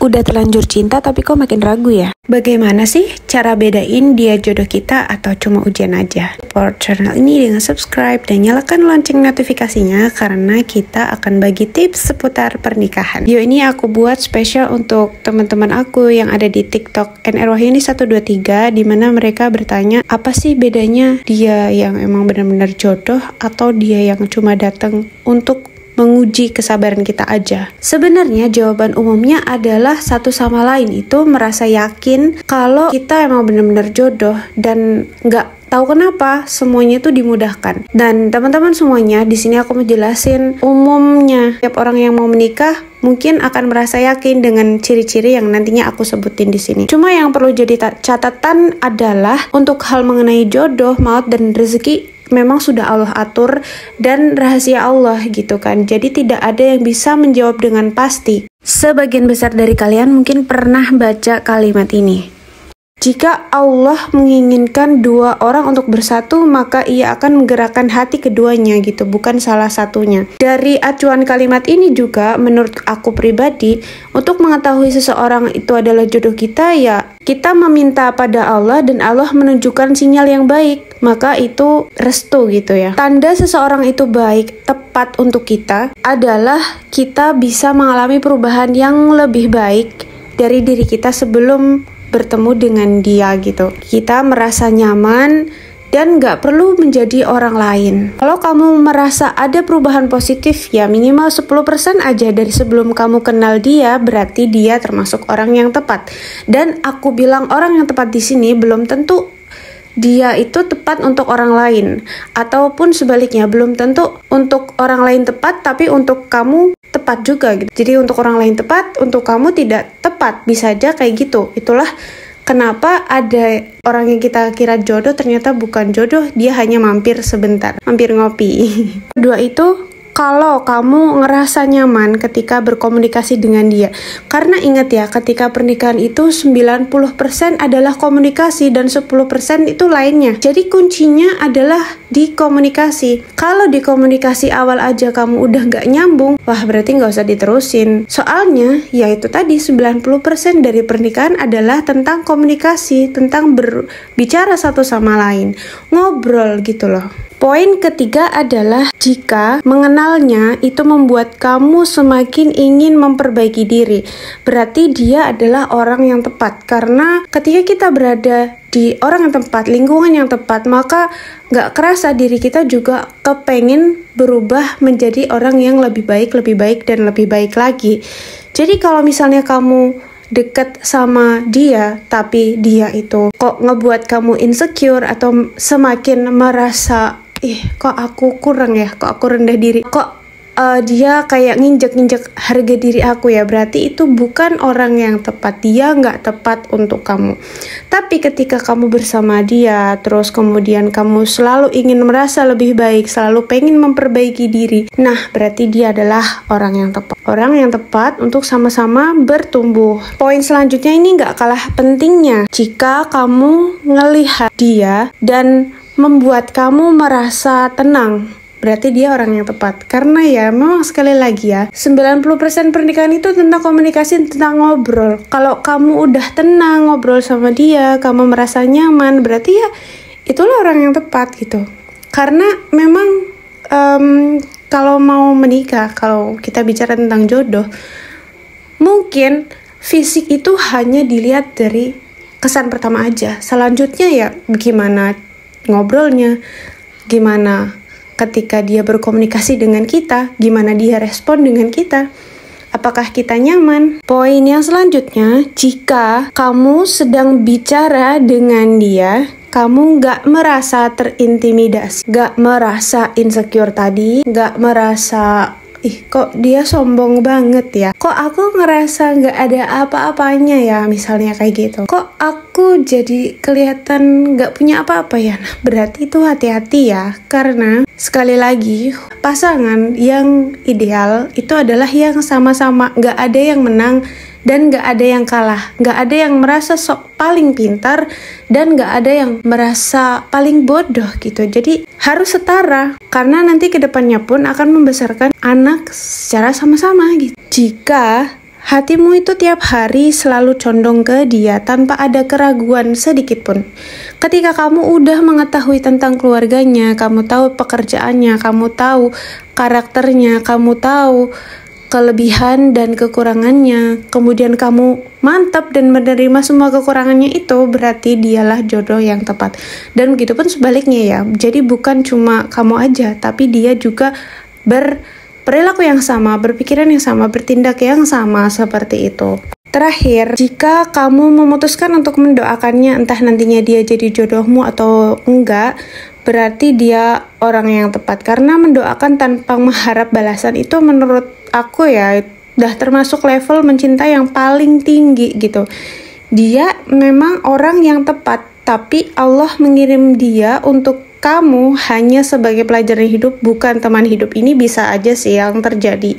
Udah terlanjur cinta tapi kok makin ragu ya? Bagaimana sih cara bedain dia jodoh kita atau cuma ujian aja? Support channel ini dengan subscribe dan nyalakan lonceng notifikasinya karena kita akan bagi tips seputar pernikahan. Video ini aku buat spesial untuk teman-teman aku yang ada di TikTok NRWahyuni123, di mana mereka bertanya apa sih bedanya dia yang emang benar-benar jodoh atau dia yang cuma datang untuk menguji kesabaran kita aja. Sebenarnya jawaban umumnya adalah satu sama lain itu merasa yakin kalau kita emang benar-benar jodoh dan nggak tahu kenapa semuanya itu dimudahkan. Dan teman-teman semuanya, di sini aku mau jelasin umumnya setiap orang yang mau menikah mungkin akan merasa yakin dengan ciri-ciri yang nantinya aku sebutin di sini. Cuma yang perlu jadi catatan adalah untuk hal mengenai jodoh, maut dan rezeki memang sudah Allah atur dan rahasia Allah gitu kan. Jadi tidak ada yang bisa menjawab dengan pasti. Sebagian besar dari kalian mungkin pernah baca kalimat ini. Jika Allah menginginkan dua orang untuk bersatu, maka ia akan menggerakkan hati keduanya gitu, bukan salah satunya. Dari acuan kalimat ini juga, menurut aku pribadi, untuk mengetahui seseorang itu adalah jodoh kita, ya kita meminta pada Allah dan Allah menunjukkan sinyal yang baik, maka itu restu gitu ya. Tanda seseorang itu baik, tepat untuk kita, adalah kita bisa mengalami perubahan yang lebih baik dari diri kita sebelum bertemu dengan dia gitu. Kita merasa nyaman dan gak perlu menjadi orang lain. Kalau kamu merasa ada perubahan positif, ya minimal 10% aja dari sebelum kamu kenal dia, berarti dia termasuk orang yang tepat. Dan aku bilang orang yang tepat di sini belum tentu dia itu tepat untuk orang lain, ataupun sebaliknya, belum tentu untuk orang lain tepat tapi untuk kamu tepat juga gitu. Jadi untuk orang lain tepat, untuk kamu tidak tepat, bisa aja kayak gitu. Itulah kenapa ada orang yang kita kira jodoh ternyata bukan jodoh, dia hanya mampir sebentar, mampir ngopi. Kedua itu, kalau kamu ngerasa nyaman ketika berkomunikasi dengan dia. Karena ingat ya, ketika pernikahan itu 90% adalah komunikasi dan 10% itu lainnya. Jadi kuncinya adalah di komunikasi. Kalau di komunikasi awal aja kamu udah gak nyambung, wah berarti gak usah diterusin. Soalnya, ya itu tadi 90% dari pernikahan adalah tentang komunikasi, tentang berbicara satu sama lain, ngobrol gitu loh. Poin ketiga adalah jika mengenalnya itu membuat kamu semakin ingin memperbaiki diri. Berarti dia adalah orang yang tepat. Karena ketika kita berada di orang yang tepat, lingkungan yang tepat, maka gak kerasa diri kita juga kepengen berubah menjadi orang yang lebih baik, dan lebih baik lagi. Jadi kalau misalnya kamu dekat sama dia, tapi dia itu kok ngebuat kamu insecure atau semakin merasa kok aku kurang ya, kok aku rendah diri, kok dia kayak nginjek harga diri aku ya, berarti itu bukan orang yang tepat, dia nggak tepat untuk kamu. Tapi ketika kamu bersama dia, terus kemudian kamu selalu ingin merasa lebih baik, selalu pengen memperbaiki diri, nah berarti dia adalah orang yang tepat untuk sama-sama bertumbuh. Poin selanjutnya ini nggak kalah pentingnya. Jika kamu ngelihat dia dan membuat kamu merasa tenang, berarti dia orang yang tepat. Karena ya memang sekali lagi ya, 90% pernikahan itu tentang komunikasi, tentang ngobrol. Kalau kamu udah tenang ngobrol sama dia, kamu merasa nyaman, berarti ya itulah orang yang tepat gitu. Karena memang kalau mau menikah, kalau kita bicara tentang jodoh, mungkin fisik itu hanya dilihat dari kesan pertama aja. Selanjutnya ya gimana ngobrolnya, gimana ketika dia berkomunikasi dengan kita, gimana dia respon dengan kita, apakah kita nyaman. Poin yang selanjutnya, jika kamu sedang bicara dengan dia, kamu gak merasa terintimidasi, gak merasa insecure tadi, gak merasa kok dia sombong banget ya, kok aku ngerasa gak ada apa-apanya ya, misalnya kayak gitu, kok aku jadi kelihatan gak punya apa-apa ya. Nah, berarti itu hati-hati ya, karena sekali lagi pasangan yang ideal itu adalah yang sama-sama, gak ada yang menang dan gak ada yang kalah, gak ada yang merasa sok paling pintar dan gak ada yang merasa paling bodoh gitu. Jadi harus setara, karena nanti kedepannya pun akan membesarkan anak secara sama-sama gitu. Jika hatimu itu tiap hari selalu condong ke dia tanpa ada keraguan sedikit pun. Ketika kamu udah mengetahui tentang keluarganya, kamu tahu pekerjaannya, kamu tahu karakternya, kamu tahu kelebihan dan kekurangannya, kemudian kamu mantap dan menerima semua kekurangannya, itu berarti dialah jodoh yang tepat. Dan begitupun sebaliknya ya. Jadi bukan cuma kamu aja, tapi dia juga berperilaku yang sama, berpikiran yang sama, bertindak yang sama seperti itu. Terakhir, jika kamu memutuskan untuk mendoakannya, entah nantinya dia jadi jodohmu atau enggak, berarti dia orang yang tepat. Karena mendoakan tanpa mengharap balasan itu menurut aku ya udah termasuk level mencinta yang paling tinggi gitu. Dia memang orang yang tepat, tapi Allah mengirim dia untuk kamu hanya sebagai pelajaran hidup, bukan teman hidup. Ini bisa aja sih yang terjadi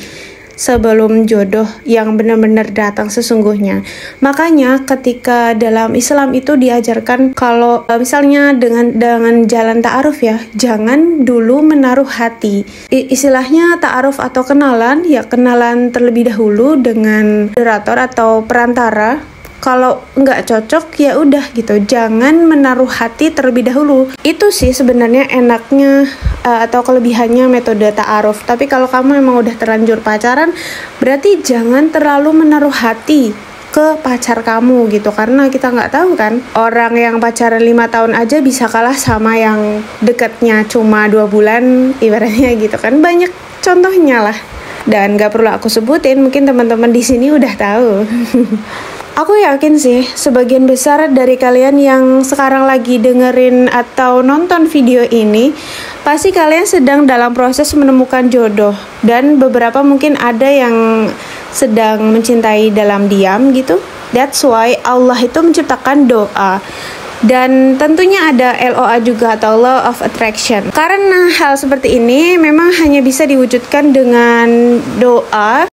sebelum jodoh yang benar-benar datang sesungguhnya. Makanya ketika dalam Islam itu diajarkan kalau misalnya dengan jalan ta'aruf ya, jangan dulu menaruh hati. Istilahnya ta'aruf atau kenalan, ya kenalan terlebih dahulu dengan moderator atau perantara. Kalau nggak cocok ya udah gitu, jangan menaruh hati terlebih dahulu. Itu sih sebenarnya enaknya atau kelebihannya metode ta'aruf. Tapi kalau kamu emang udah terlanjur pacaran, berarti jangan terlalu menaruh hati ke pacar kamu gitu, karena kita nggak tahu kan, orang yang pacaran 5 tahun aja bisa kalah sama yang dekatnya cuma 2 bulan ibaratnya gitu kan. Banyak contohnya lah, dan nggak perlu aku sebutin, mungkin teman-teman di sini udah tahu. Aku yakin sih, sebagian besar dari kalian yang sekarang lagi dengerin atau nonton video ini, pasti kalian sedang dalam proses menemukan jodoh. Dan beberapa mungkin ada yang sedang mencintai dalam diam gitu. That's why Allah itu menciptakan doa. Dan tentunya ada LOA juga atau Law of Attraction. Karena hal seperti ini memang hanya bisa diwujudkan dengan doa.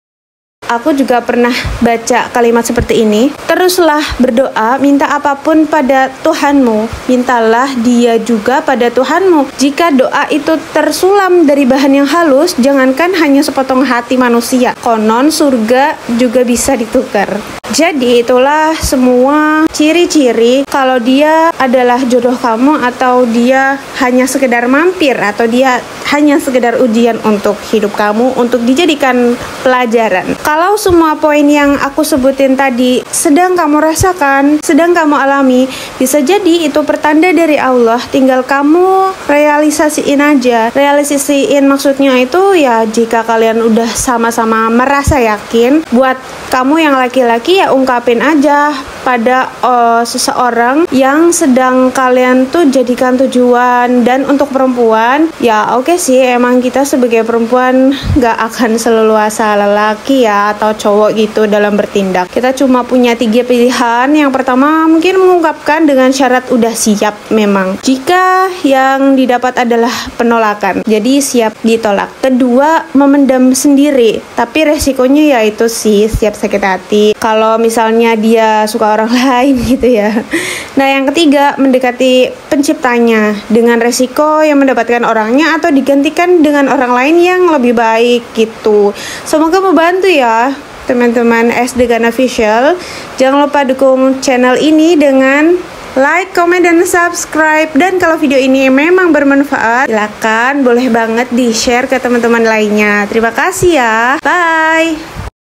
Aku juga pernah baca kalimat seperti ini. Teruslah berdoa, minta apapun pada Tuhanmu, mintalah dia juga pada Tuhanmu. Jika doa itu tersulam dari bahan yang halus, jangankan hanya sepotong hati manusia, konon surga juga bisa ditukar. Jadi itulah semua ciri-ciri kalau dia adalah jodoh kamu, atau dia hanya sekedar mampir, atau dia hanya sekedar ujian untuk hidup kamu, untuk dijadikan pelajaran. Kalau semua poin yang aku sebutin tadi sedang kamu rasakan, sedang kamu alami, bisa jadi itu pertanda dari Allah. Tinggal kamu realisasiin aja. Realisasiin maksudnya itu ya jika kalian udah sama-sama merasa yakin. Buat kamu yang laki-laki ya ungkapin aja pada seseorang yang sedang kalian tuh jadikan tujuan. Dan untuk perempuan ya oke sih, emang kita sebagai perempuan gak akan seleluasa lelaki ya atau cowok gitu dalam bertindak. Kita cuma punya 3 pilihan. Yang pertama mungkin mengungkapkan dengan syarat udah siap memang. Jika yang didapat adalah penolakan, jadi siap ditolak. Kedua, memendam sendiri, tapi resikonya yaitu sih siap sakit hati kalau misalnya dia suka orang lain gitu ya. Nah yang ketiga, mendekati penciptanya dengan resiko yang mendapatkan orangnya atau digantikan dengan orang lain yang lebih baik gitu. Semoga membantu ya teman-teman SD Gana Official. Jangan lupa dukung channel ini dengan like, komen, dan subscribe. Dan kalau video ini memang bermanfaat, silakan boleh banget di-share ke teman-teman lainnya. Terima kasih ya. Bye.